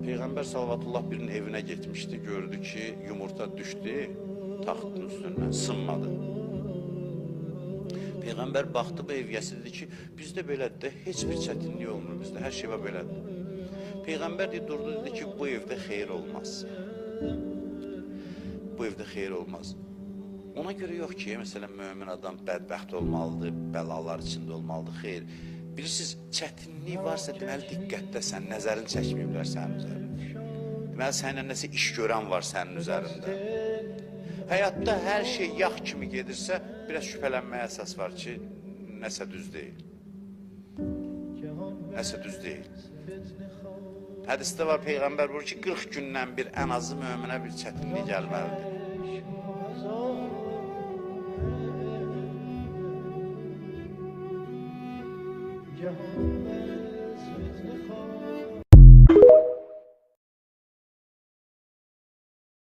Peyğəmbər sallallahu birinin evinə getmişdi, gördü ki, yumurta düşdü taxtın üstündən, sınmadı. Peyğəmbər baxdı bu evyəsi, dedi ki, bizdə belədir, heç bir çətinlik olmur bizdə, hər şey belədir. Peyğəmbər durdu, dedi ki, bu evdə xeyir olmaz. Bu evdə xeyir olmaz. Ona görə yox ki, məsələn, mömin adam bədbəxt olmalıdır, bəlalar içində olmalıdır, xeyr. Bilirsiniz, çətinlik varsa, deməli, diqqətdəsən, nəzərin çəkməyiblər sənin üzərində. Deməli, səninlə nəsə iş görən var sənin üzərində. Həyatda hər şey yağ kimi gedirsə, biraz şübhələnməyə əsas var ki, nəsə düz deyil. Nəsə düz deyil. Hədisdə var, Peyğəmbər buyurur ki, 40 gündən bir ən azı möminə bir çətinlik gəlməlidir. Cihan